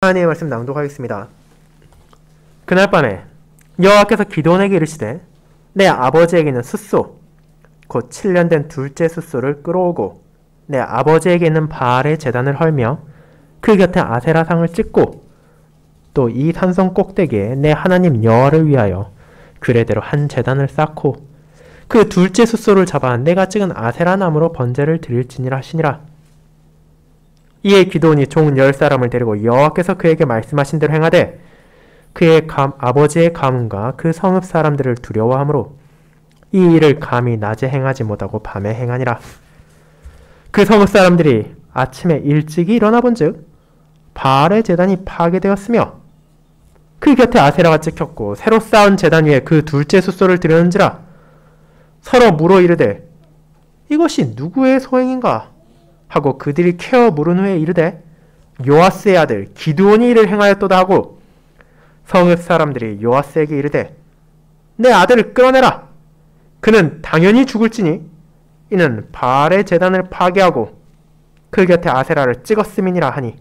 하나님의 말씀 낭독하겠습니다. 그날 밤에 여호와께서 기드온에게 이르시되 내 아버지에게 있는 숫소 곧 7년 된 둘째 숫소를 끌어오고 내 아버지에게 있는 바알의 제단을 헐며 그 곁에 아세라상을 찍고 또 이 산성 꼭대기에 내 하나님 여호와를 위하여 규례대로 한 제단을 쌓고 그 둘째 숫소를 잡아 내가 찍은 아세라 나무로 번제를 드릴지니라 하시니라. 이에 기드온이 종 10사람을 데리고 여호와께서 그에게 말씀하신 대로 행하되 그의 아버지의 가문과 그 성읍 사람들을 두려워하므로 이 일을 감히 낮에 행하지 못하고 밤에 행하니라. 그 성읍 사람들이 아침에 일찍이 일어나 본즉 바알의 제단이 파괴되었으며 그 곁에 아세라가 찍혔고 새로 쌓은 제단 위에 그 둘째 숫소를 드렸는지라. 서로 물어 이르되 이것이 누구의 소행인가 하고 그들이 캐어 물은 후에 이르되 요아스의 아들 기드온이 이를 행하였도다 하고 성읍 사람들이 요아스에게 이르되 내 아들을 끌어내라. 그는 당연히 죽을지니 이는 바알의 제단을 파괴하고 그 곁에 아세라를 찍었음이니라 하니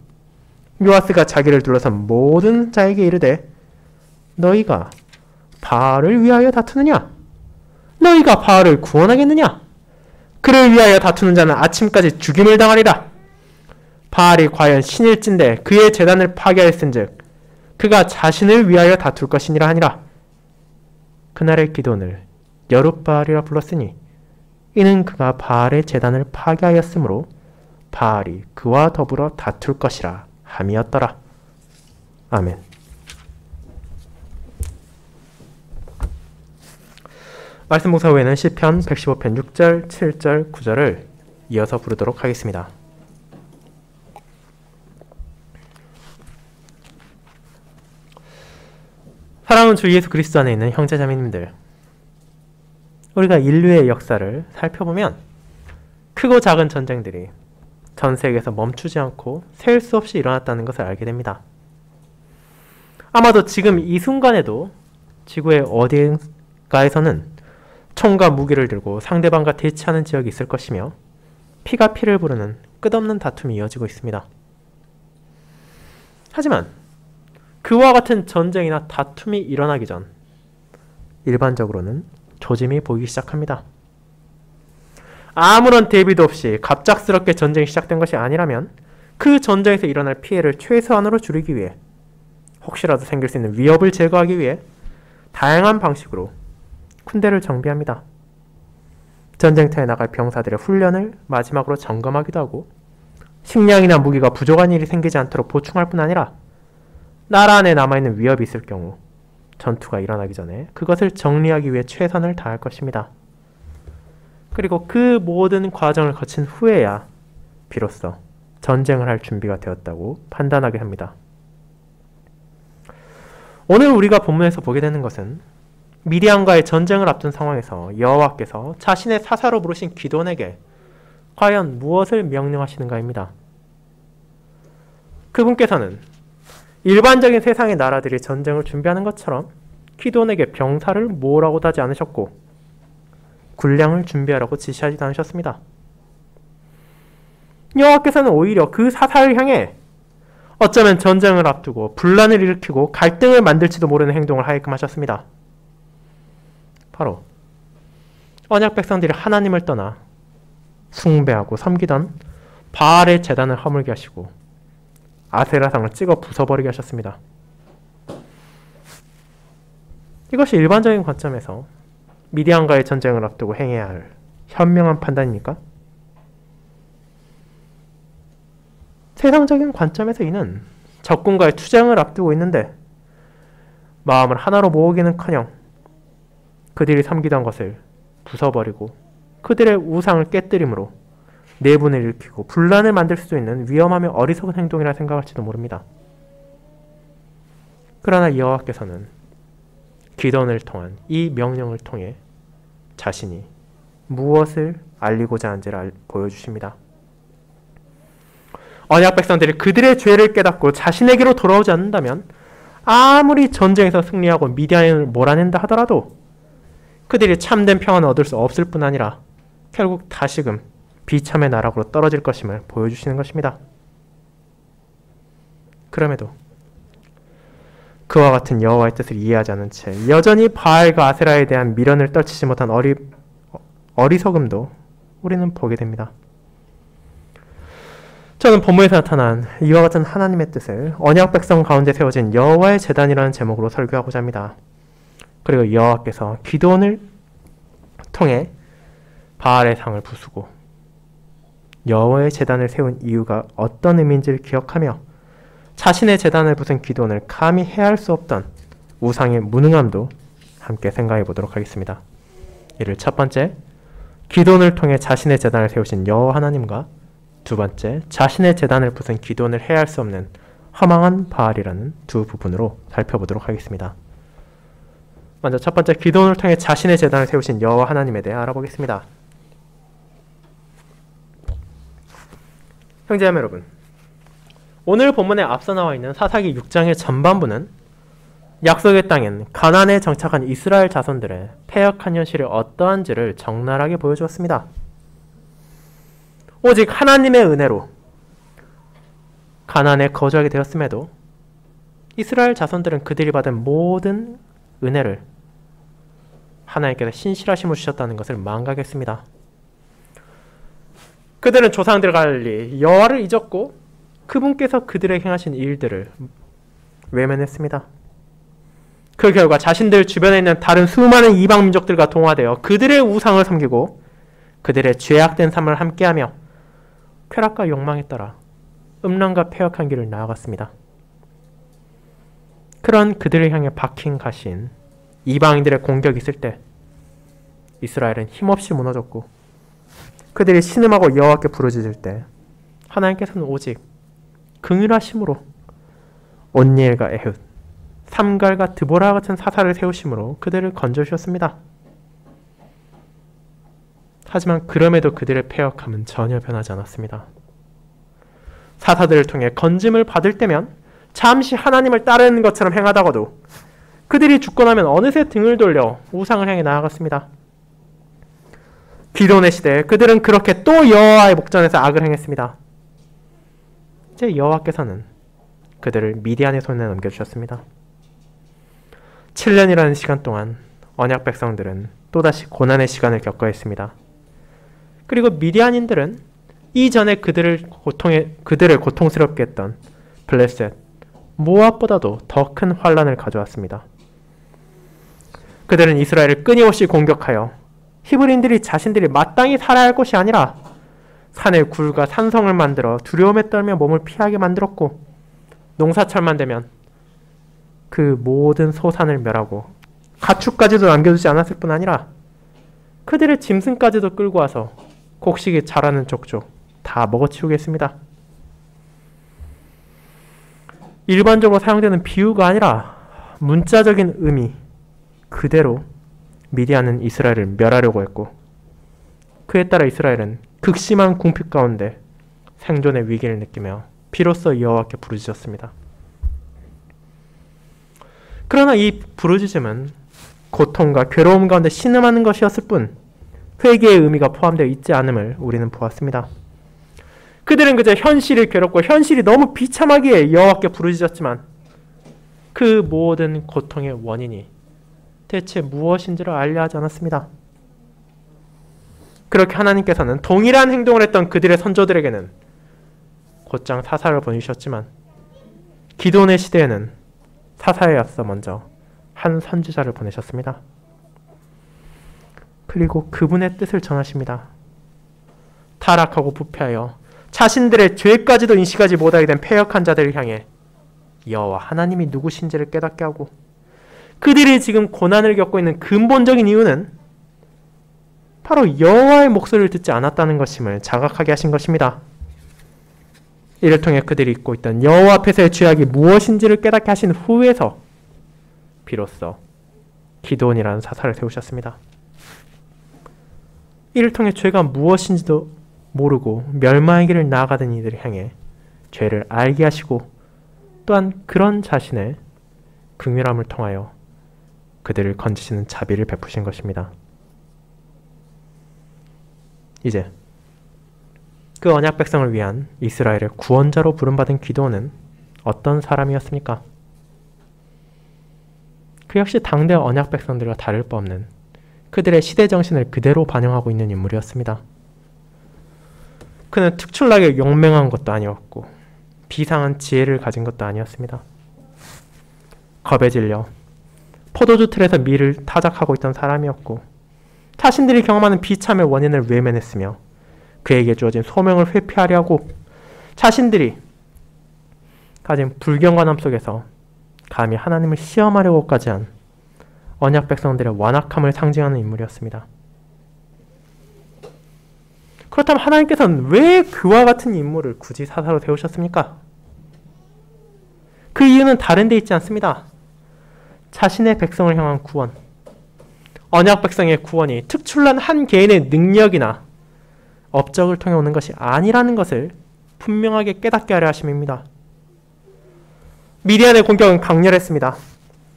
요아스가 자기를 둘러선 모든 자에게 이르되 너희가 바알을 위하여 다투느냐? 너희가 바알을 구원하겠느냐? 그를 위하여 다투는 자는 아침까지 죽임을 당하리라. 바알이 과연 신일진데 그의 제단을 파괴하였은즉 그가 자신을 위하여 다툴 것이니라 하니라. 그날의 기드온을 여룻바알이라 불렀으니 이는 그가 바알의 제단을 파괴하였으므로 바알이 그와 더불어 다툴 것이라 함이었더라. 아멘. 말씀 묵상 후에는 시편 115편 6절, 7절, 9절을 이어서 부르도록 하겠습니다. 사랑하는 주 예수 그리스도 안에 있는 형제자매님들, 우리가 인류의 역사를 살펴보면 크고 작은 전쟁들이 전 세계에서 멈추지 않고 셀 수 없이 일어났다는 것을 알게 됩니다. 아마도 지금 이 순간에도 지구의 어딘가에서는 총과 무기를 들고 상대방과 대치하는 지역이 있을 것이며 피가 피를 부르는 끝없는 다툼이 이어지고 있습니다. 하지만 그와 같은 전쟁이나 다툼이 일어나기 전 일반적으로는 조짐이 보이기 시작합니다. 아무런 대비도 없이 갑작스럽게 전쟁이 시작된 것이 아니라면 그 전쟁에서 일어날 피해를 최소한으로 줄이기 위해 혹시라도 생길 수 있는 위협을 제거하기 위해 다양한 방식으로 군대를 정비합니다. 전쟁터에 나갈 병사들의 훈련을 마지막으로 점검하기도 하고 식량이나 무기가 부족한 일이 생기지 않도록 보충할 뿐 아니라 나라 안에 남아있는 위협이 있을 경우 전투가 일어나기 전에 그것을 정리하기 위해 최선을 다할 것입니다. 그리고 그 모든 과정을 거친 후에야 비로소 전쟁을 할 준비가 되었다고 판단하게 합니다. 오늘 우리가 본문에서 보게 되는 것은 미디안과의 전쟁을 앞둔 상황에서 여호와께서 자신의 사사로 부르신 기드온에게 과연 무엇을 명령하시는가입니다. 그분께서는 일반적인 세상의 나라들이 전쟁을 준비하는 것처럼 기드온에게 병사를 모으라고도 하지 않으셨고 군량을 준비하라고 지시하지도 않으셨습니다. 여호와께서는 오히려 그 사사를 향해 어쩌면 전쟁을 앞두고 분란을 일으키고 갈등을 만들지도 모르는 행동을 하게끔 하셨습니다. 바로 언약 백성들이 하나님을 떠나 숭배하고 섬기던 바알의 제단을 허물게 하시고 아세라상을 찍어 부숴버리게 하셨습니다. 이것이 일반적인 관점에서 미디안과의 전쟁을 앞두고 행해야 할 현명한 판단입니까? 세상적인 관점에서 이는 적군과의 투쟁을 앞두고 있는데 마음을 하나로 모으기는커녕 그들이 섬기던 것을 부숴버리고 그들의 우상을 깨뜨림으로 내분을 일으키고 분란을 만들 수도 있는 위험하며 어리석은 행동이라 생각할지도 모릅니다. 그러나 여호와께서는 기드온을 통한 이 명령을 통해 자신이 무엇을 알리고자 하는지를 보여주십니다. 언약 백성들이 그들의 죄를 깨닫고 자신에게로 돌아오지 않는다면 아무리 전쟁에서 승리하고 미디안을 몰아낸다 하더라도 그들이 참된 평안을 얻을 수 없을 뿐 아니라 결국 다시금 비참의 나락으로 떨어질 것임을 보여주시는 것입니다. 그럼에도 그와 같은 여호와의 뜻을 이해하지 않은 채 여전히 바알과 아세라에 대한 미련을 떨치지 못한 어리석음도 우리는 보게 됩니다. 저는 본문에서 나타난 이와 같은 하나님의 뜻을 언약 백성 가운데 세워진 여호와의 제단이라는 제목으로 설교하고자 합니다. 그리고 여호와께서 기드온을 통해 바알의 상을 부수고 여호와의 제단을 세운 이유가 어떤 의미인지를 기억하며 자신의 제단을 부순 기드온을 감히 해할 수 없던 우상의 무능함도 함께 생각해 보도록 하겠습니다. 이를 첫 번째, 기드온을 통해 자신의 제단을 세우신 여호와 하나님과 두 번째, 자신의 제단을 부순 기드온을 해할 수 없는 허망한 바알이라는 두 부분으로 살펴보도록 하겠습니다. 먼저 첫 번째, 기드온을 통해 자신의 제단을 세우신 여호와 하나님에 대해 알아보겠습니다. 형제자매 여러분, 오늘 본문에 앞서 나와 있는 사사기 6장의 전반부는 약속의 땅인 가나안에 정착한 이스라엘 자손들의 패역한 현실이 어떠한지를 적나라하게 보여주었습니다. 오직 하나님의 은혜로 가나안에 거주하게 되었음에도 이스라엘 자손들은 그들이 받은 모든 은혜를 하나님께서 신실하심을 주셨다는 것을 망각했습니다. 그들은 조상들과 달리 여호와를 잊었고 그분께서 그들에게 행하신 일들을 외면했습니다. 그 결과 자신들 주변에 있는 다른 수많은 이방 민족들과 동화되어 그들의 우상을 섬기고 그들의 죄악된 삶을 함께하며 쾌락과 욕망에 따라 음란과 패역한 길을 나아갔습니다. 그런 그들을 향해 박힌 가시인 이방인들의 공격이 있을 때 이스라엘은 힘없이 무너졌고 그들이 신음하고 여호와께 부르짖을 때 하나님께서는 오직 긍휼하심으로 온니엘과 에훗, 삼갈과 드보라 같은 사사를 세우심으로 그들을 건져주셨습니다. 하지만 그럼에도 그들의 패역함은 전혀 변하지 않았습니다. 사사들을 통해 건짐을 받을 때면 잠시 하나님을 따르는 것처럼 행하다가도 그들이 죽고 나면 어느새 등을 돌려 우상을 향해 나아갔습니다. 기드온의 시대에 그들은 그렇게 또 여호와의 목전에서 악을 행했습니다. 이제 여호와께서는 그들을 미디안의 손에 넘겨주셨습니다. 7년이라는 시간 동안 언약 백성들은 또다시 고난의 시간을 겪어야 했습니다. 그리고 미디안인들은 이전에 그들을 고통스럽게 했던 블레셋, 모압보다도 더 큰 환란을 가져왔습니다. 그들은 이스라엘을 끊임없이 공격하여 히브리인들이 자신들이 마땅히 살아야 할 곳이 아니라 산의 굴과 산성을 만들어 두려움에 떨며 몸을 피하게 만들었고 농사철만 되면 그 모든 소산을 멸하고 가축까지도 남겨두지 않았을 뿐 아니라 그들의 짐승까지도 끌고 와서 곡식이 자라는 족족 다 먹어치우겠습니다. 일반적으로 사용되는 비유가 아니라 문자적인 의미 그대로 미디안은 이스라엘을 멸하려고 했고 그에 따라 이스라엘은 극심한 궁핍 가운데 생존의 위기를 느끼며 비로소 여호와께 부르짖었습니다. 그러나 이 부르짖음은 고통과 괴로움 가운데 신음하는 것이었을 뿐 회개의 의미가 포함되어 있지 않음을 우리는 보았습니다. 그들은 그저 현실이 괴롭고 현실이 너무 비참하기에 여호와께 부르짖었지만 그 모든 고통의 원인이 대체 무엇인지를 알려 하지 않았습니다. 그렇게 하나님께서는 동일한 행동을 했던 그들의 선조들에게는 곧장 사사를 보내주셨지만 기드온의 시대에는 사사에 앞서 먼저 한 선지자를 보내셨습니다. 그리고 그분의 뜻을 전하십니다. 타락하고 부패하여 자신들의 죄까지도 인식하지 못하게 된 패역한 자들을 향해 여호와 하나님이 누구신지를 깨닫게 하고 그들이 지금 고난을 겪고 있는 근본적인 이유는 바로 여호와의 목소리를 듣지 않았다는 것임을 자각하게 하신 것입니다. 이를 통해 그들이 잊고 있던 여호와 앞에서의 죄악이 무엇인지를 깨닫게 하신 후에서 비로소 기드온이라는 사사를 세우셨습니다. 이를 통해 죄가 무엇인지도 모르고 멸망의 길을 나아가던 이들을 향해 죄를 알게 하시고 또한 그런 자신의 긍휼함을 통하여 그들을 건지시는 자비를 베푸신 것입니다. 이제 그 언약 백성을 위한 이스라엘의 구원자로 부름받은 기드온은 어떤 사람이었습니까? 그 역시 당대 언약 백성들과 다를 바 없는 그들의 시대 정신을 그대로 반영하고 있는 인물이었습니다. 그는 특출나게 용맹한 것도 아니었고 비상한 지혜를 가진 것도 아니었습니다. 겁에 질려 포도주 틀에서 밀을 타작하고 있던 사람이었고 자신들이 경험하는 비참의 원인을 외면했으며 그에게 주어진 소명을 회피하려고 자신들이 가진 불경건함 속에서 감히 하나님을 시험하려고까지 한 언약 백성들의 완악함을 상징하는 인물이었습니다. 그렇다면 하나님께서는 왜 그와 같은 인물을 굳이 사사로 세우셨습니까? 그 이유는 다른 데 있지 않습니다. 자신의 백성을 향한 구원, 언약 백성의 구원이 특출난 한 개인의 능력이나 업적을 통해 오는 것이 아니라는 것을 분명하게 깨닫게 하려 하심입니다. 미디안의 공격은 강렬했습니다.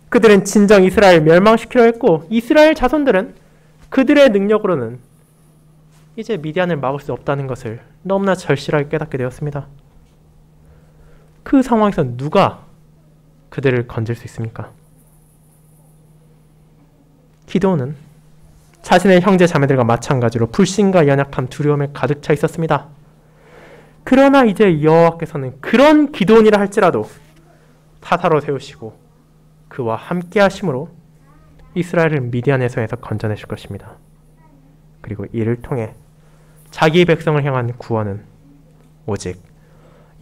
그들은 진정 이스라엘을 멸망시키려 했고 이스라엘 자손들은 그들의 능력으로는 이제 미디안을 막을 수 없다는 것을 너무나 절실하게 깨닫게 되었습니다. 그 상황에서 누가 그들을 건질 수 있습니까? 기드온은 자신의 형제 자매들과 마찬가지로 불신과 연약함, 두려움에 가득 차 있었습니다. 그러나 이제 여호와께서는 그런 기드온이라 할지라도 사사로 세우시고 그와 함께 하심으로 이스라엘을 미디안의 손에서 건져내실 것입니다. 그리고 이를 통해 자기 백성을 향한 구원은 오직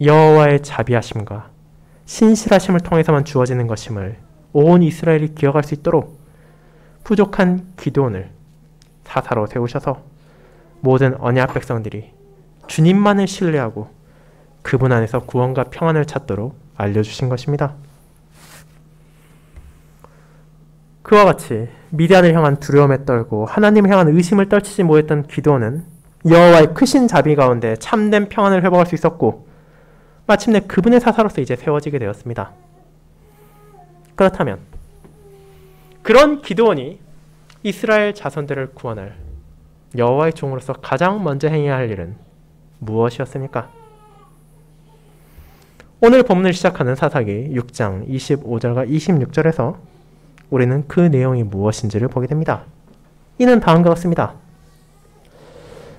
여호와의 자비하심과 신실하심을 통해서만 주어지는 것임을 온 이스라엘이 기억할 수 있도록 부족한 기드온을 사사로 세우셔서 모든 언약 백성들이 주님만을 신뢰하고 그분 안에서 구원과 평안을 찾도록 알려주신 것입니다. 그와 같이 미디안을 향한 두려움에 떨고 하나님을 향한 의심을 떨치지 못했던 기드온은 여호와의 크신 자비 가운데 참된 평안을 회복할 수 있었고 마침내 그분의 사사로서 이제 세워지게 되었습니다. 그렇다면 그런 기드온이 이스라엘 자손들을 구원할 여호와의 종으로서 가장 먼저 행해야 할 일은 무엇이었습니까? 오늘 본문을 시작하는 사사기 6장 25절과 26절에서 우리는 그 내용이 무엇인지를 보게 됩니다. 이는 다음과 같습니다.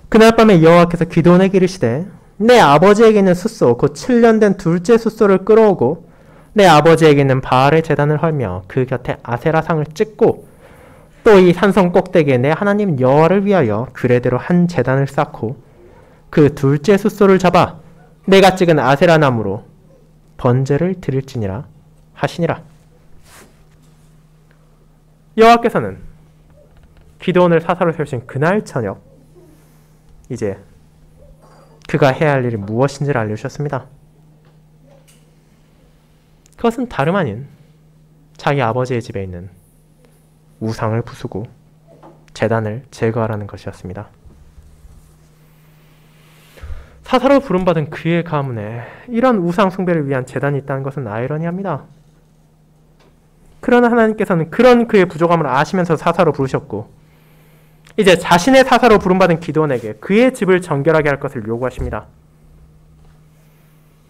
그날 밤에 여호와께서 기드온에게 이르시되 내 아버지에게 있는 숫소 곧 7년 된 둘째 숫소를 끌어오고 내 아버지에게 있는 바알의 제단을 헐며 그 곁에 아세라상을 찍고 또 이 산성 꼭대기에 내 하나님 여호와를 위하여 규례대로 한 제단을 쌓고 그 둘째 숫소를 잡아 내가 찍은 아세라 나무로 번제를 드릴지니라 하시니라. 여호와께서는 기드온을 사사로 세우신 그날 저녁 이제 그가 해야 할 일이 무엇인지를 알려주셨습니다. 그것은 다름 아닌 자기 아버지의 집에 있는 우상을 부수고 제단을 제거하라는 것이었습니다. 사사로 부름받은 그의 가문에 이런 우상 숭배를 위한 제단이 있다는 것은 아이러니합니다. 그러나 하나님께서는 그런 그의 부족함을 아시면서 사사로 부르셨고 이제 자신의 사사로 부름받은 기드온에게 그의 집을 정결하게 할 것을 요구하십니다.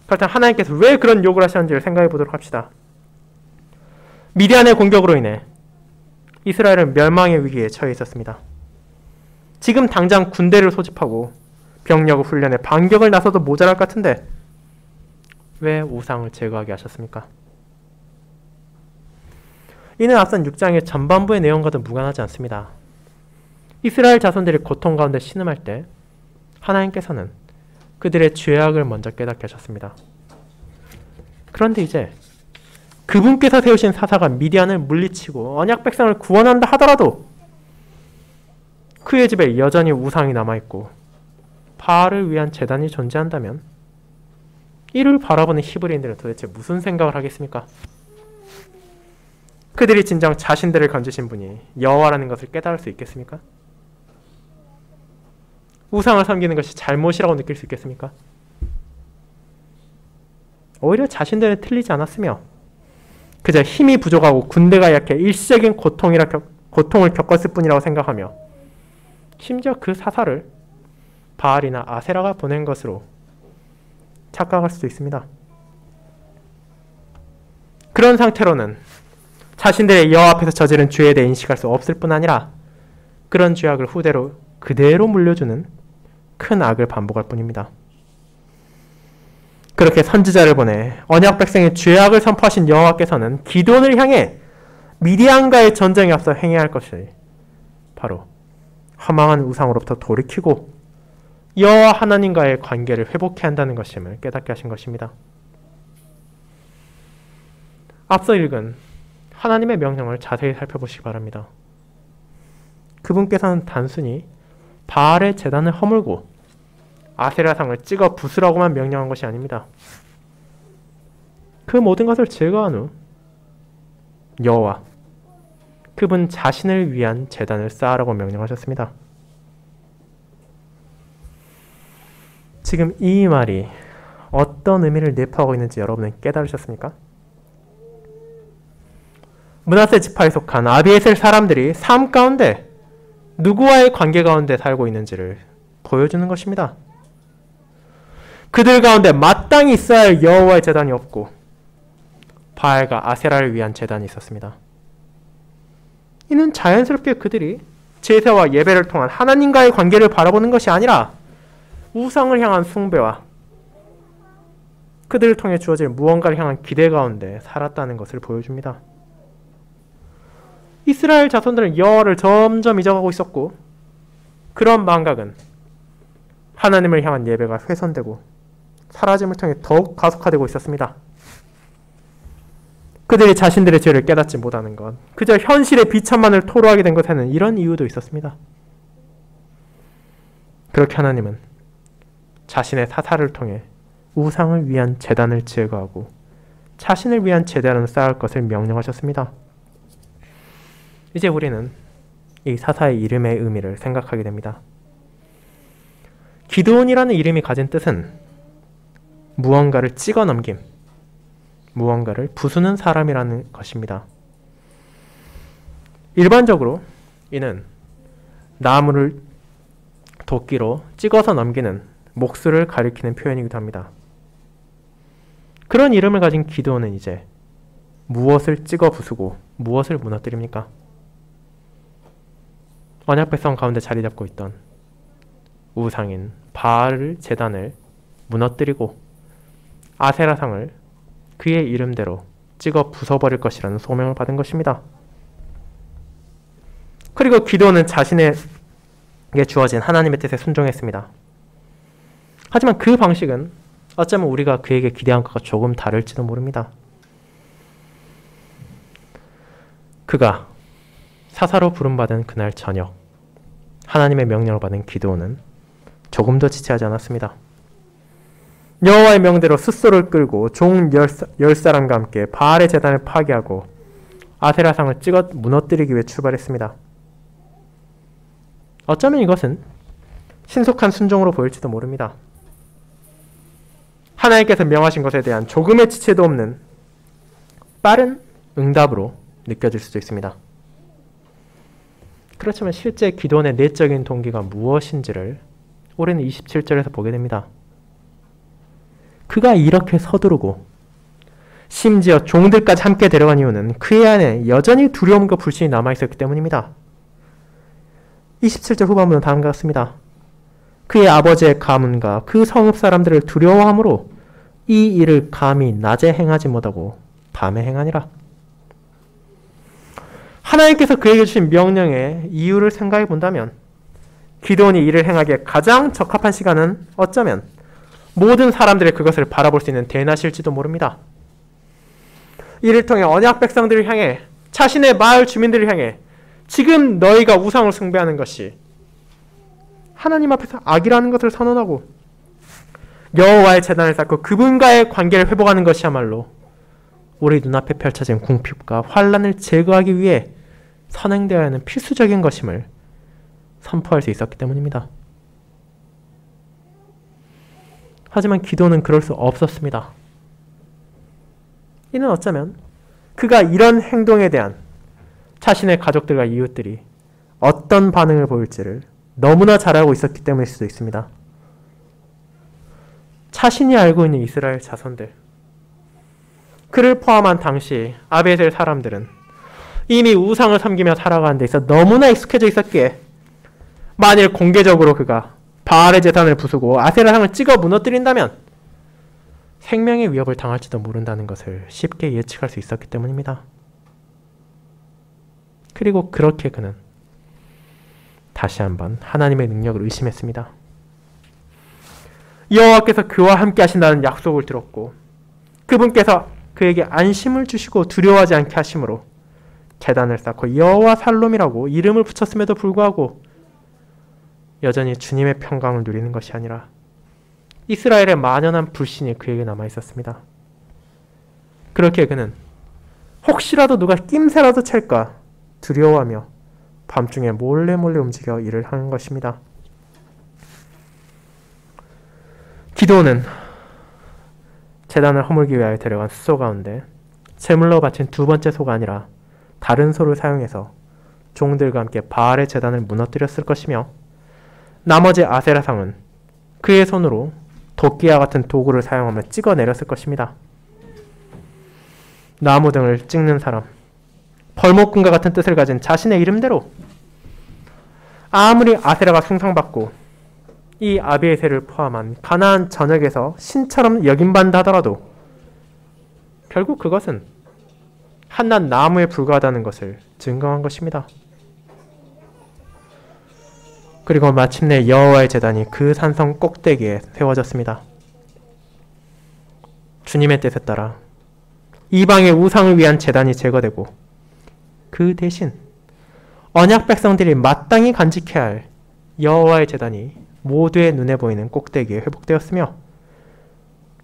그렇다면 하나님께서 왜 그런 요구를 하셨는지를 생각해 보도록 합시다. 미디안의 공격으로 인해 이스라엘은 멸망의 위기에 처해 있었습니다. 지금 당장 군대를 소집하고 병력 훈련에 반격을 나서도 모자랄 것 같은데 왜 우상을 제거하게 하셨습니까? 이는 앞선 6장의 전반부의 내용과도 무관하지 않습니다. 이스라엘 자손들이 고통 가운데 신음할 때 하나님께서는 그들의 죄악을 먼저 깨닫게 하셨습니다. 그런데 이제 그분께서 세우신 사사가 미디안을 물리치고 언약 백성을 구원한다 하더라도 그의 집에 여전히 우상이 남아있고 바알을 위한 제단이 존재한다면 이를 바라보는 히브리인들은 도대체 무슨 생각을 하겠습니까? 그들이 진정 자신들을 건지신 분이 여호와라는 것을 깨달을 수 있겠습니까? 우상을 섬기는 것이 잘못이라고 느낄 수 있겠습니까? 오히려 자신들은 틀리지 않았으며 그저 힘이 부족하고 군대가 약해 일시적인 고통을 겪었을 뿐이라고 생각하며 심지어 그 사사를 바알이나 아세라가 보낸 것으로 착각할 수도 있습니다. 그런 상태로는 자신들의 여호와 앞에서 저지른 죄에 대해 인식할 수 없을 뿐 아니라 그런 죄악을 후대로 그대로 물려주는 큰 악을 반복할 뿐입니다. 그렇게 선지자를 보내 언약 백성의 죄악을 선포하신 여호와께서는 기드온을 향해 미디안과의 전쟁에 앞서 행해야 할 것이 바로 허망한 우상으로부터 돌이키고 여호와 하나님과의 관계를 회복해야 한다는 것임을 깨닫게 하신 것입니다. 앞서 읽은 하나님의 명령을 자세히 살펴보시기 바랍니다. 그분께서는 단순히 바알의 제단을 허물고 아세라상을 찍어 부수라고만 명령한 것이 아닙니다. 그 모든 것을 제거한 후 여호와, 그분 자신을 위한 제단을 쌓으라고 명령하셨습니다. 지금 이 말이 어떤 의미를 내포하고 있는지 여러분은 깨달으셨습니까? 므낫세 지파에 속한 아비에셀 사람들이 삶 가운데 누구와의 관계 가운데 살고 있는지를 보여주는 것입니다. 그들 가운데 마땅히 있어야 할 여호와의 제단이 없고 바알과 아세라를 위한 제단이 있었습니다. 이는 자연스럽게 그들이 제사와 예배를 통한 하나님과의 관계를 바라보는 것이 아니라 우상을 향한 숭배와 그들을 통해 주어질 무언가를 향한 기대 가운데 살았다는 것을 보여줍니다. 이스라엘 자손들은 여호와를 점점 잊어가고 있었고 그런 망각은 하나님을 향한 예배가 훼손되고 사라짐을 통해 더욱 가속화되고 있었습니다. 그들이 자신들의 죄를 깨닫지 못하는 것, 그저 현실의 비참만을 토로하게 된 것에는 이런 이유도 있었습니다. 그렇게 하나님은 자신의 사사를 통해 우상을 위한 제단을 제거하고 자신을 위한 제단을 쌓을 것을 명령하셨습니다. 이제 우리는 이 사사의 이름의 의미를 생각하게 됩니다. 기드온이라는 이름이 가진 뜻은 무언가를 찍어 넘김, 무언가를 부수는 사람이라는 것입니다. 일반적으로 이는 나무를 도끼로 찍어서 넘기는 목수를 가리키는 표현이기도 합니다. 그런 이름을 가진 기드온은 이제 무엇을 찍어 부수고 무엇을 무너뜨립니까? 언약 백성 가운데 자리 잡고 있던 우상인 바알 제단을 무너뜨리고 아세라상을 그의 이름대로 찍어 부숴버릴 것이라는 소명을 받은 것입니다. 그리고 기드온은 자신에게 주어진 하나님의 뜻에 순종했습니다. 하지만 그 방식은 어쩌면 우리가 그에게 기대한 것과 조금 다를지도 모릅니다. 그가 사사로 부름받은 그날 저녁 하나님의 명령을 받은 기드온은 조금도 지체하지 않았습니다. 여호와의 명대로 숫소를 끌고 종 10사람과 함께 바알의 제단을 파괴하고 아세라상을 찍어 무너뜨리기 위해 출발했습니다. 어쩌면 이것은 신속한 순종으로 보일지도 모릅니다. 하나님께서 명하신 것에 대한 조금의 지체도 없는 빠른 응답으로 느껴질 수도 있습니다. 그렇지만 실제 기도원의 내적인 동기가 무엇인지를 우리는 27절에서 보게 됩니다. 그가 이렇게 서두르고 심지어 종들까지 함께 데려간 이유는 그의 안에 여전히 두려움과 불신이 남아있었기 때문입니다. 27절 후반부는 다음과 같습니다. 그의 아버지의 가문과 그 성읍 사람들을 두려워함으로 이 일을 감히 낮에 행하지 못하고 밤에 행하니라. 하나님께서 그에게 주신 명령의 이유를 생각해 본다면 기드온이 이를 행하기에 가장 적합한 시간은 어쩌면 모든 사람들이 그것을 바라볼 수 있는 대낮일지도 모릅니다. 이를 통해 언약 백성들을 향해 자신의 마을 주민들을 향해 지금 너희가 우상을 숭배하는 것이 하나님 앞에서 악이라는 것을 선언하고 여호와의 제단을 쌓고 그분과의 관계를 회복하는 것이야말로 우리 눈앞에 펼쳐진 궁핍과 환난을 제거하기 위해 선행되어야 하는 필수적인 것임을 선포할 수 있었기 때문입니다. 하지만 기도는 그럴 수 없었습니다. 이는 어쩌면 그가 이런 행동에 대한 자신의 가족들과 이웃들이 어떤 반응을 보일지를 너무나 잘 알고 있었기 때문일 수도 있습니다. 자신이 알고 있는 이스라엘 자손들, 그를 포함한 당시 아베셀 사람들은 이미 우상을 섬기며 살아가는 데 있어 너무나 익숙해져 있었기에 만일 공개적으로 그가 바알의 제단을 부수고 아세라상을 찍어 무너뜨린다면 생명의 위협을 당할지도 모른다는 것을 쉽게 예측할 수 있었기 때문입니다. 그리고 그렇게 그는 다시 한번 하나님의 능력을 의심했습니다. 여호와께서 그와 함께 하신다는 약속을 들었고 그분께서 그에게 안심을 주시고 두려워하지 않게 하심으로 제단을 쌓고 여호와 살롬이라고 이름을 붙였음에도 불구하고 여전히 주님의 평강을 누리는 것이 아니라 이스라엘의 만연한 불신이 그에게 남아있었습니다. 그렇게 그는 혹시라도 누가 낌새라도 찰까 두려워하며 밤중에 몰래 움직여 일을 하는 것입니다. 기드온은 제단을 허물기 위하여 데려간 숫소 가운데 제물로 바친 두 번째 소가 아니라 다른 소를 사용해서 종들과 함께 바알의 제단을 무너뜨렸을 것이며 나머지 아세라상은 그의 손으로 도끼와 같은 도구를 사용하며 찍어내렸을 것입니다. 나무 등을 찍는 사람, 벌목꾼과 같은 뜻을 가진 자신의 이름대로 아무리 아세라가 숭상받고 이 아비에셀을 포함한 가나안 전역에서 신처럼 여김받는다 하더라도 결국 그것은 한낱 나무에 불과하다는 것을 증거한 것입니다. 그리고 마침내 여호와의 제단이 그 산성 꼭대기에 세워졌습니다. 주님의 뜻에 따라 이방의 우상을 위한 제단이 제거되고 그 대신 언약 백성들이 마땅히 간직해야 할 여호와의 제단이 모두의 눈에 보이는 꼭대기에 회복되었으며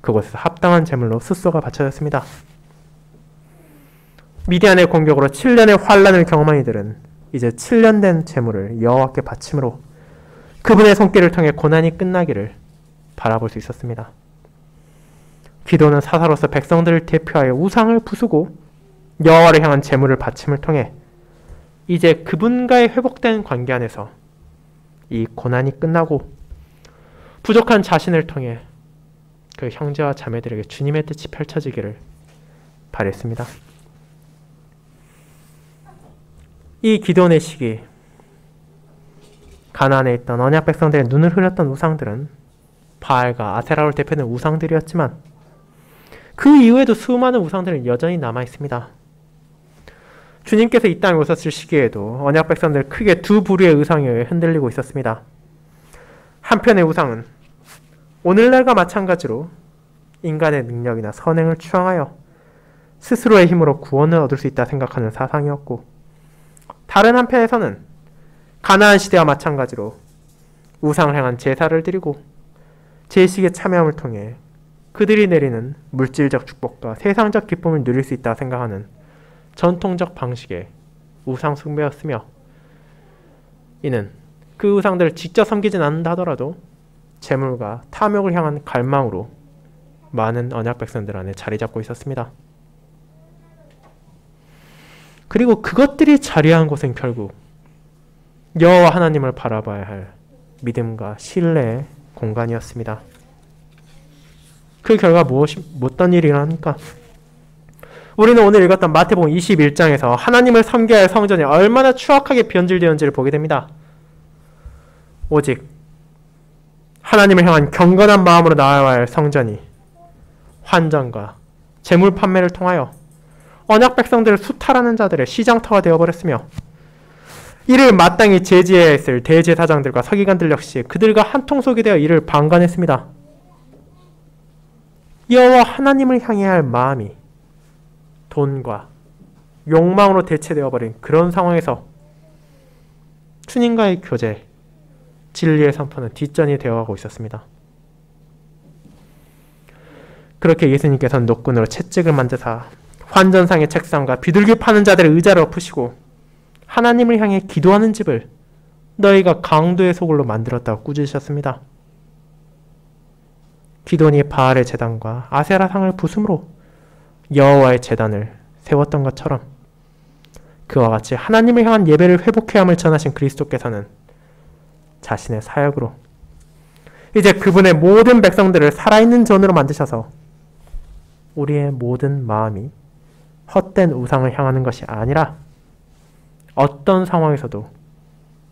그곳에서 합당한 제물로 숫소가 바쳐졌습니다. 미디안의 공격으로 7년의 환란을 경험한 이들은 이제 7년 된 제물을 여호와께 바침으로 그분의 손길을 통해 고난이 끝나기를 바라볼 수 있었습니다. 기도는 사사로서 백성들을 대표하여 우상을 부수고 여호와를 향한 제물을 바침을 통해 이제 그분과의 회복된 관계 안에서 이 고난이 끝나고 부족한 자신을 통해 그 형제와 자매들에게 주님의 뜻이 펼쳐지기를 바랬습니다. 이 기도의 시기 가나안에 있던 언약 백성들의 눈을 흐렸던 우상들은 바알과 아세라를 대표하는 우상들이었지만 그 이후에도 수많은 우상들은 여전히 남아있습니다. 주님께서 이 땅에 오셨을 시기에도 언약 백성들 크게 두 부류의 우상에 의해 흔들리고 있었습니다. 한편의 우상은 오늘날과 마찬가지로 인간의 능력이나 선행을 추앙하여 스스로의 힘으로 구원을 얻을 수 있다 생각하는 사상이었고 다른 한편에서는 가나안 시대와 마찬가지로 우상을 향한 제사를 드리고 제식에 참여함을 통해 그들이 내리는 물질적 축복과 세상적 기쁨을 누릴 수 있다 생각하는 전통적 방식의 우상 숭배였으며 이는 그 우상들을 직접 섬기진 않는다 하더라도 재물과 탐욕을 향한 갈망으로 많은 언약 백성들 안에 자리 잡고 있었습니다. 그리고 그것들이 자리한 곳은 결국 여호와 하나님을 바라봐야 할 믿음과 신뢰의 공간이었습니다. 그 결과 어떤 일이 일어납니까? 우리는 오늘 읽었던 마태복음 21장에서 하나님을 섬겨야 할 성전이 얼마나 추악하게 변질되었는지를 보게 됩니다. 오직 하나님을 향한 경건한 마음으로 나아야 할 성전이 환전과 재물 판매를 통하여 언약 백성들을 수탈하는 자들의 시장터가 되어버렸으며 이를 마땅히 제지해야 했을 대제사장들과 서기관들 역시 그들과 한통속이 되어 이를 방관했습니다. 여호와 하나님을 향해야 할 마음이 돈과 욕망으로 대체되어버린 그런 상황에서 주님과의 교제, 진리의 선포는 뒷전이 되어가고 있었습니다. 그렇게 예수님께서는 노끈으로 채찍을 만드사 환전상의 책상과 비둘기 파는 자들의 의자를 엎으시고 하나님을 향해 기도하는 집을 너희가 강도의 소굴로 만들었다고 꾸짖으셨습니다. 기돈이 바알의 제단과 아세라 상을 부숨으로 여호와의 제단을 세웠던 것처럼 그와 같이 하나님을 향한 예배를 회복해야 함을 전하신 그리스도께서는 자신의 사역으로 이제 그분의 모든 백성들을 살아있는 전으로 만드셔서 우리의 모든 마음이 헛된 우상을 향하는 것이 아니라 어떤 상황에서도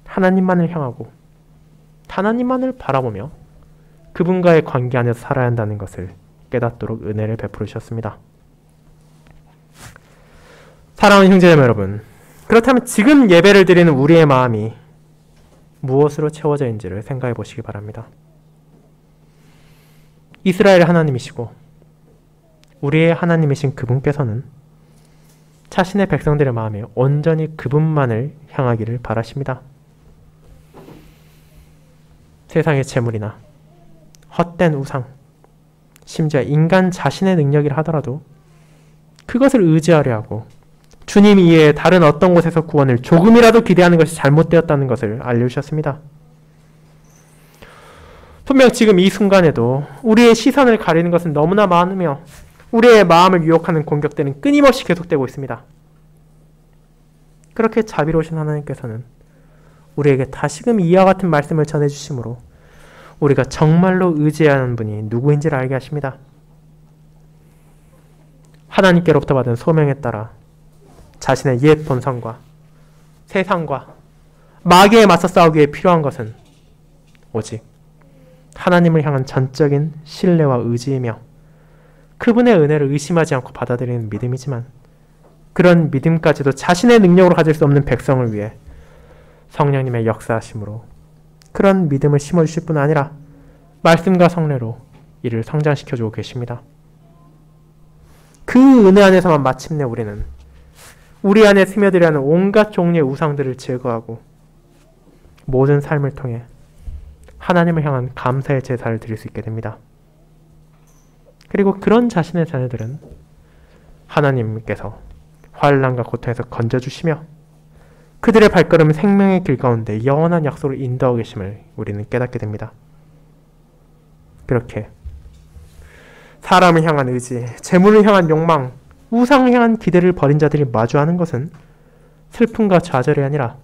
하나님만을 향하고 하나님만을 바라보며 그분과의 관계 안에서 살아야 한다는 것을 깨닫도록 은혜를 베풀으셨습니다. 사랑하는 형제자매 여러분, 그렇다면 지금 예배를 드리는 우리의 마음이 무엇으로 채워져 있는지를 생각해 보시기 바랍니다. 이스라엘 하나님이시고 우리의 하나님이신 그분께서는 자신의 백성들의 마음에 온전히 그분만을 향하기를 바라십니다. 세상의 재물이나 헛된 우상, 심지어 인간 자신의 능력이라 하더라도 그것을 의지하려 하고 주님 이외에 다른 어떤 곳에서 구원을 조금이라도 기대하는 것이 잘못되었다는 것을 알려주셨습니다. 분명 지금 이 순간에도 우리의 시선을 가리는 것은 너무나 많으며 우리의 마음을 유혹하는 공격들은 끊임없이 계속되고 있습니다. 그렇게 자비로우신 하나님께서는 우리에게 다시금 이와 같은 말씀을 전해주심으로 우리가 정말로 의지해야 하는 분이 누구인지를 알게 하십니다. 하나님께로부터 받은 소명에 따라 자신의 옛 본성과 세상과 마귀에 맞서 싸우기 위해 필요한 것은 오직 하나님을 향한 전적인 신뢰와 의지이며 그분의 은혜를 의심하지 않고 받아들이는 믿음이지만 그런 믿음까지도 자신의 능력으로 가질 수 없는 백성을 위해 성령님의 역사하심으로 그런 믿음을 심어주실 뿐 아니라 말씀과 성례로 이를 성장시켜주고 계십니다. 그 은혜 안에서만 마침내 우리는 우리 안에 스며들어 하는 온갖 종류의 우상들을 제거하고 모든 삶을 통해 하나님을 향한 감사의 제사를 드릴 수 있게 됩니다. 그리고 그런 자신의 자녀들은 하나님께서 환난과 고통에서 건져주시며 그들의 발걸음은 생명의 길 가운데 영원한 약속을 인도하고 계심을 우리는 깨닫게 됩니다. 그렇게 사람을 향한 의지, 재물을 향한 욕망, 우상을 향한 기대를 버린 자들이 마주하는 것은 슬픔과 좌절이 아니라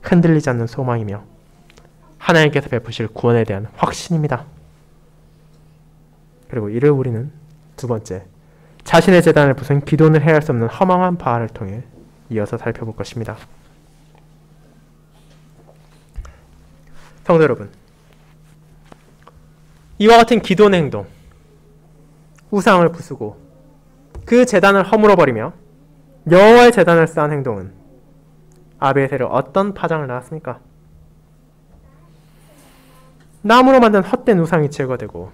흔들리지 않는 소망이며 하나님께서 베푸실 구원에 대한 확신입니다. 그리고 이를 우리는 두 번째, 자신의 제단을 부순 기도는 해야 할 수 없는 허망한 바알을 통해 이어서 살펴볼 것입니다. 성도 여러분, 이와 같은 기도의 행동, 우상을 부수고 그 제단을 허물어버리며 여호와의 제단을 쌓은 행동은 아벨세를 어떤 파장을 낳았습니까? 나무로 만든 헛된 우상이 제거되고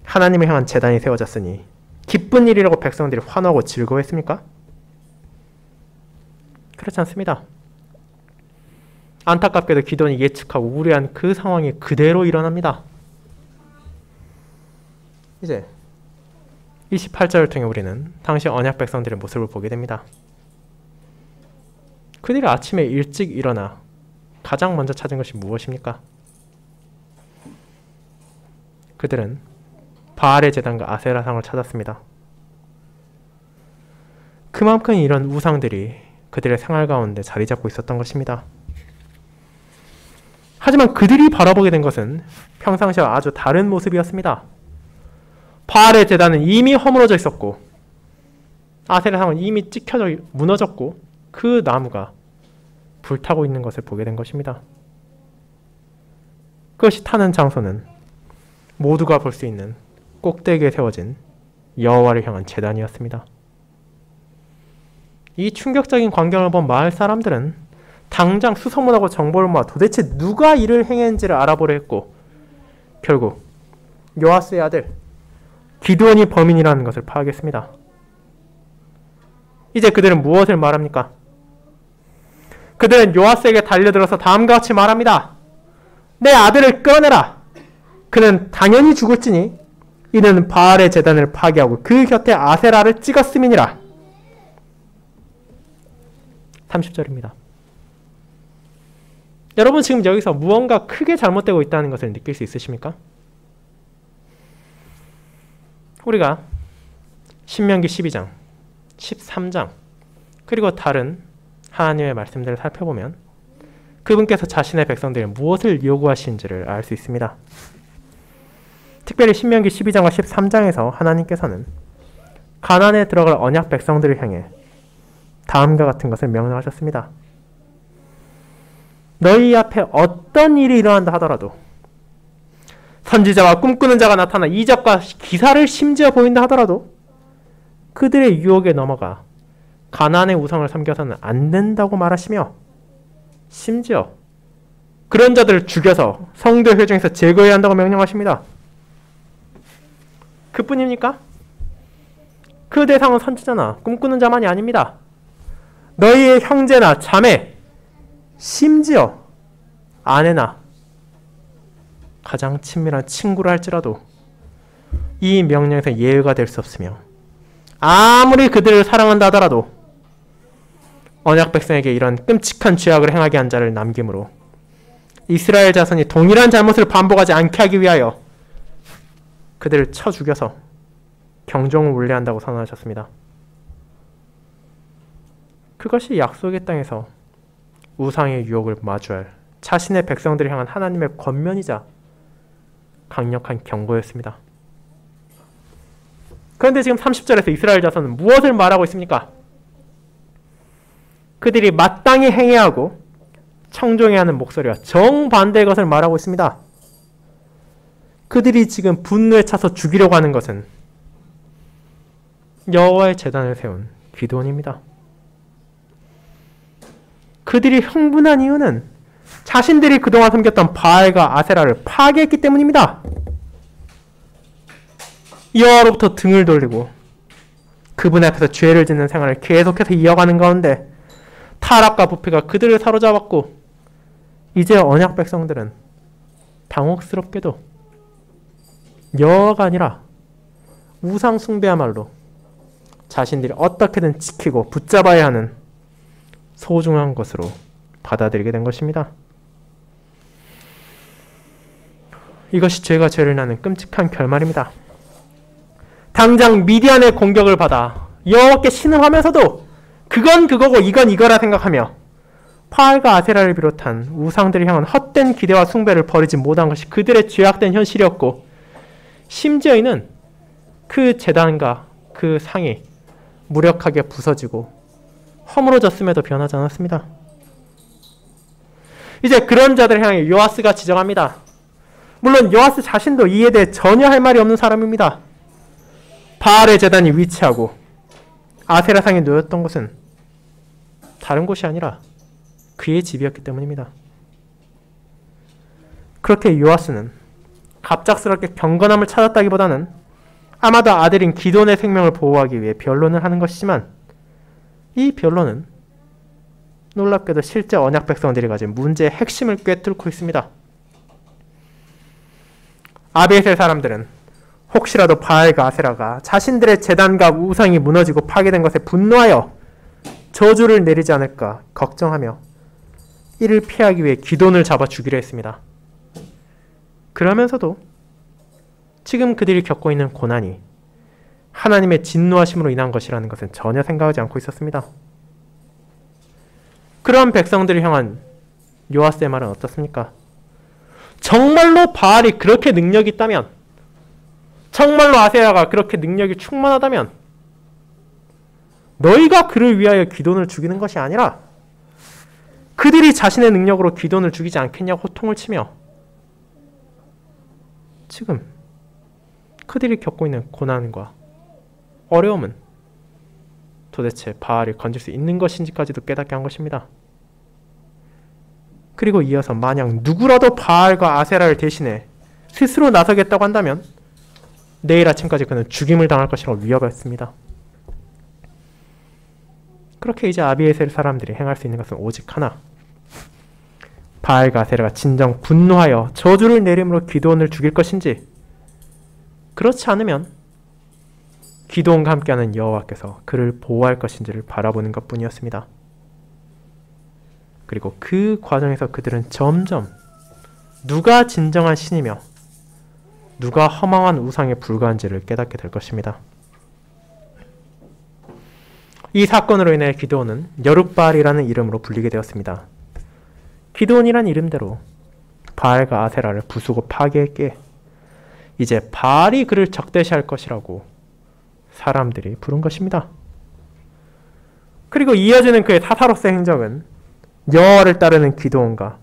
하나님을 향한 제단이 세워졌으니 기쁜 일이라고 백성들이 환호하고 즐거워했습니까? 그렇지 않습니다. 안타깝게도 기돈이 예측하고 우려한 그 상황이 그대로 일어납니다. 이제 28절을 통해 우리는 당시 언약 백성들의 모습을 보게 됩니다. 그들이 아침에 일찍 일어나 가장 먼저 찾은 것이 무엇입니까? 그들은 바알의 제단과 아세라상을 찾았습니다. 그만큼 이런 우상들이 그들의 생활 가운데 자리 잡고 있었던 것입니다. 하지만 그들이 바라보게 된 것은 평상시와 아주 다른 모습이었습니다. 바알의 제단은 이미 허물어져 있었고 아세라상은 이미 찍혀져 무너졌고 그 나무가 불타고 있는 것을 보게 된 것입니다. 그것이 타는 장소는 모두가 볼 수 있는 꼭대기에 세워진 여호와를 향한 제단이었습니다. 이 충격적인 광경을 본 마을 사람들은 당장 수소문하고 정보를 모아 도대체 누가 이를 행했는지를 알아보려 했고 결국 요아스의 아들 기드온이 범인이라는 것을 파악했습니다. 이제 그들은 무엇을 말합니까? 그들은 요아스에게 달려들어서 다음과 같이 말합니다. 내 아들을 끌어내라. 그는 당연히 죽을지니 이는 바알의 제단을 파괴하고 그 곁에 아세라를 찍었음이니라. 30절입니다. 여러분 지금 여기서 무언가 크게 잘못되고 있다는 것을 느낄 수 있으십니까? 우리가 신명기 12장, 13장 그리고 다른 하나님의 말씀들을 살펴보면 그분께서 자신의 백성들에게 무엇을 요구하시는지를 알 수 있습니다. 특별히 신명기 12장과 13장에서 하나님께서는 가나안에 들어갈 언약 백성들을 향해 다음과 같은 것을 명령하셨습니다. 너희 앞에 어떤 일이 일어난다 하더라도, 선지자와 꿈꾸는 자가 나타나 이적과 기사를 심지어 보인다 하더라도 그들의 유혹에 넘어가 가나안의 우상을 섬겨서는 안 된다고 말하시며, 심지어 그런 자들을 죽여서 성도 회중에서 제거해야 한다고 명령하십니다. 그뿐입니까? 그 대상은 선지자나 꿈꾸는 자만이 아닙니다. 너희의 형제나 자매, 심지어 아내나 가장 친밀한 친구라 할지라도 이 명령에서 예외가 될 수 없으며, 아무리 그들을 사랑한다 하더라도 언약 백성에게 이런 끔찍한 죄악을 행하게 한 자를 남김으로 이스라엘 자손이 동일한 잘못을 반복하지 않게 하기 위하여 그들을 쳐 죽여서 경종을 울려야 한다고 선언하셨습니다. 그것이 약속의 땅에서 우상의 유혹을 마주할 자신의 백성들을 향한 하나님의 권면이자 강력한 경고였습니다. 그런데 지금 30절에서 이스라엘 자손은 무엇을 말하고 있습니까? 그들이 마땅히 행해야 하고 청종해야 하는 목소리와 정반대의 것을 말하고 있습니다. 그들이 지금 분노에 차서 죽이려고 하는 것은 여호와의 제단을 세운 기드온입니다. 그들이 흥분한 이유는 자신들이 그동안 섬겼던 바알과 아세라를 파괴했기 때문입니다. 여호와로부터 등을 돌리고 그분 앞에서 죄를 짓는 생활을 계속해서 이어가는 가운데 타락과 부패가 그들을 사로잡았고, 이제 언약 백성들은 당혹스럽게도 여호와가 아니라 우상 숭배야말로 자신들이 어떻게든 지키고 붙잡아야 하는 소중한 것으로 받아들이게 된 것입니다. 이것이 죄가 죄를 낳는 끔찍한 결말입니다. 당장 미디안의 공격을 받아 여호와께 신음하면서도 그건 그거고 이건 이거라 생각하며 바알과 아세라를 비롯한 우상들을 향한 헛된 기대와 숭배를 버리지 못한 것이 그들의 죄악된 현실이었고, 심지어는 그 제단과 그 상이 무력하게 부서지고 허물어졌음에도 변하지 않았습니다. 이제 그런 자들을 향해 요아스가 지적합니다. 물론 요아스 자신도 이에 대해 전혀 할 말이 없는 사람입니다. 바알의 제단이 위치하고 아세라상이 놓였던 것은 다른 곳이 아니라 그의 집이었기 때문입니다. 그렇게 요아스는 갑작스럽게 경건함을 찾았다기보다는 아마도 아들인 기돈의 생명을 보호하기 위해 변론을 하는 것이지만, 이 변론은 놀랍게도 실제 언약 백성들이 가진 문제의 핵심을 꿰뚫고 있습니다. 아비에셀 사람들은 혹시라도 바알과 아세라가 자신들의 제단과 우상이 무너지고 파괴된 것에 분노하여 저주를 내리지 않을까 걱정하며 이를 피하기 위해 기돈을 잡아 주기로 했습니다. 그러면서도 지금 그들이 겪고 있는 고난이 하나님의 진노하심으로 인한 것이라는 것은 전혀 생각하지 않고 있었습니다. 그런 백성들을 향한 요아스의 말은 어떻습니까? 정말로 바알이 그렇게 능력이 있다면, 정말로 아세라가 그렇게 능력이 충만하다면 너희가 그를 위하여 기돈을 죽이는 것이 아니라 그들이 자신의 능력으로 기돈을 죽이지 않겠냐고 호통을 치며, 지금 그들이 겪고 있는 고난과 어려움은 도대체 바알을 건질 수 있는 것인지까지도 깨닫게 한 것입니다. 그리고 이어서 만약 누구라도 바알과 아세라를 대신해 스스로 나서겠다고 한다면 내일 아침까지 그는 죽임을 당할 것이라고 위협했습니다. 그렇게 이제 아비에셀 사람들이 행할 수 있는 것은 오직 하나, 바알과 아세라가 진정 분노하여 저주를 내림으로 기드온을 죽일 것인지, 그렇지 않으면 기드온과 함께하는 여호와께서 그를 보호할 것인지를 바라보는 것뿐이었습니다. 그리고 그 과정에서 그들은 점점 누가 진정한 신이며 누가 허망한 우상에 불과한지를 깨닫게 될 것입니다. 이 사건으로 인해 기드온은 여룻바알이라는 이름으로 불리게 되었습니다. 기드온이란 이름대로 바알과 아세라를 부수고 파괴했기에 이제 바알이 그를 적대시할 것이라고 사람들이 부른 것입니다. 그리고 이어지는 그의 사사로서의 행적은 여호와를 따르는 기드온과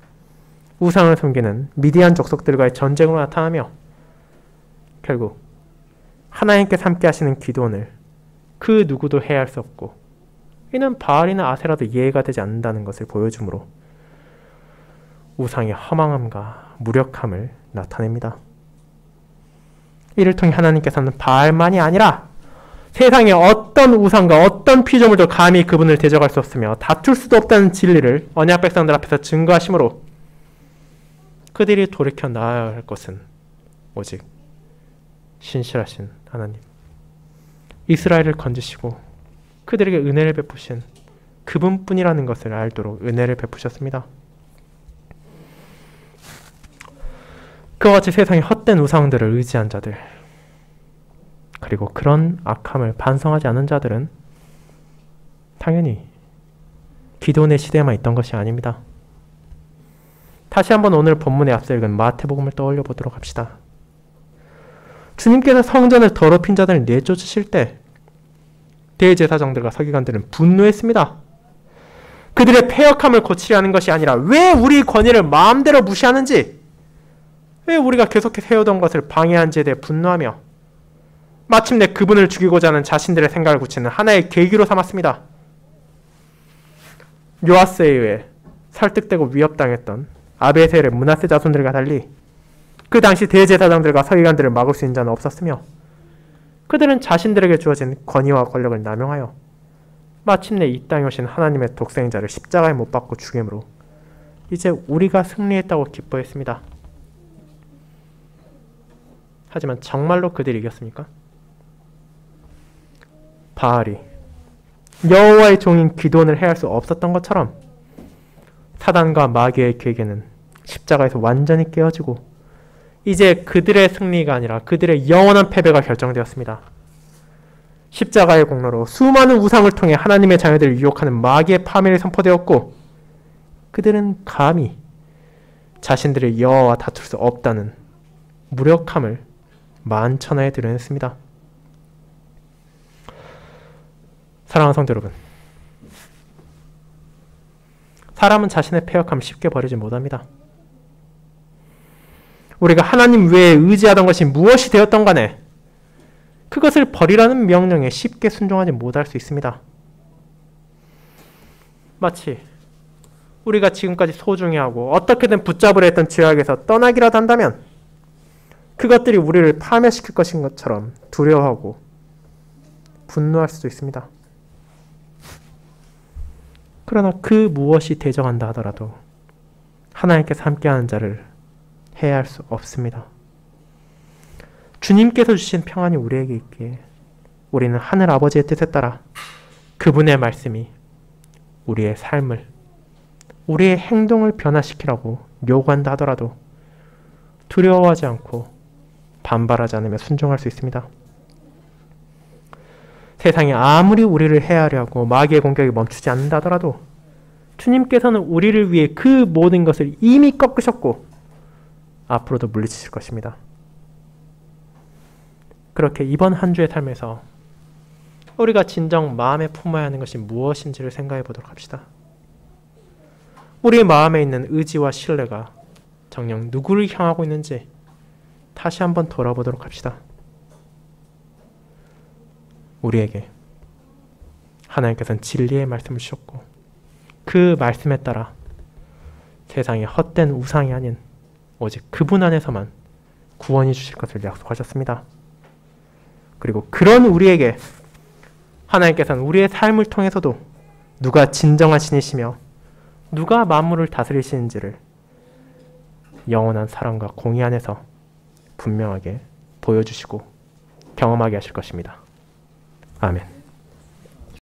우상을 섬기는 미디안 족속들과의 전쟁으로 나타나며 결국 하나님께서 함께 하시는 기드온을 그 누구도 해할 수 없고 이는 바알이나 아세라도 이해가 되지 않는다는 것을 보여주므로 우상의 허망함과 무력함을 나타냅니다. 이를 통해 하나님께서는 바알만이 아니라 세상의 어떤 우상과 어떤 피조물도 감히 그분을 대적할 수 없으며 다툴 수도 없다는 진리를 언약 백성들 앞에서 증거하심으로 그들이 돌이켜 나아야 할 것은 오직 신실하신 하나님, 이스라엘을 건지시고 그들에게 은혜를 베푸신 그분뿐이라는 것을 알도록 은혜를 베푸셨습니다. 그와 같이 세상의 헛된 우상들을 의지한 자들, 그리고 그런 악함을 반성하지 않은 자들은 당연히 기도원의 시대에만 있던 것이 아닙니다. 다시 한번 오늘 본문에 앞서 읽은 마태복음을 떠올려 보도록 합시다. 주님께서 성전을 더럽힌 자들을 내쫓으실 때 대제사장들과 서기관들은 분노했습니다. 그들의 패역함을 고치려 하는 것이 아니라 왜 우리 권위를 마음대로 무시하는지, 왜 우리가 계속해서 해오던 것을 방해한지에 대해 분노하며 마침내 그분을 죽이고자 하는 자신들의 생각을 굳히는 하나의 계기로 삼았습니다. 요아스에 의해 설득되고 위협당했던 아베셀의 므낫세 자손들과 달리 그 당시 대제사장들과 서기관들을 막을 수 있는 자는 없었으며 그들은 자신들에게 주어진 권위와 권력을 남용하여 마침내 이 땅에 오신 하나님의 독생자를 십자가에 못 박고 죽임으로 이제 우리가 승리했다고 기뻐했습니다. 하지만 정말로 그들이 이겼습니까? 바알이 여호와의 종인 기드온을 해할 수 없었던 것처럼 사단과 마귀의 계계는 십자가에서 완전히 깨어지고 이제 그들의 승리가 아니라 그들의 영원한 패배가 결정되었습니다. 십자가의 공로로 수많은 우상을 통해 하나님의 자녀들을 유혹하는 마귀의 파멸이 선포되었고 그들은 감히 자신들의 여호와와 다툴 수 없다는 무력함을 만천하에 드러냈습니다. 사랑하는 성도 여러분, 사람은 자신의 패역함을 쉽게 버리지 못합니다. 우리가 하나님 외에 의지하던 것이 무엇이 되었던 간에 그것을 버리라는 명령에 쉽게 순종하지 못할 수 있습니다. 마치 우리가 지금까지 소중히 하고 어떻게든 붙잡으려 했던 죄악에서 떠나기라도 한다면 그것들이 우리를 파멸시킬 것인 것처럼 두려워하고 분노할 수도 있습니다. 그러나 그 무엇이 대적한다 하더라도 하나님께서 함께하는 자를 해야 할 수 없습니다. 주님께서 주신 평안이 우리에게 있기에 우리는 하늘 아버지의 뜻에 따라 그분의 말씀이 우리의 삶을, 우리의 행동을 변화시키라고 요구한다 하더라도 두려워하지 않고 반발하지 않으며 순종할 수 있습니다. 세상이 아무리 우리를 해하려 하고 마귀의 공격이 멈추지 않는다 하더라도 주님께서는 우리를 위해 그 모든 것을 이미 꺾으셨고 앞으로도 물리치실 것입니다. 그렇게 이번 한 주의 삶에서 우리가 진정 마음에 품어야 하는 것이 무엇인지를 생각해 보도록 합시다. 우리의 마음에 있는 의지와 신뢰가 정녕 누구를 향하고 있는지 다시 한번 돌아보도록 합시다. 우리에게 하나님께서는 진리의 말씀을 주셨고 그 말씀에 따라 세상의 헛된 우상이 아닌 오직 그분 안에서만 구원이 주실 것을 약속하셨습니다. 그리고 그런 우리에게 하나님께서는 우리의 삶을 통해서도 누가 진정한 신이시며 누가 만물을 다스리시는지를 영원한 사랑과 공의 안에서 분명하게 보여주시고 경험하게 하실 것입니다. 아멘.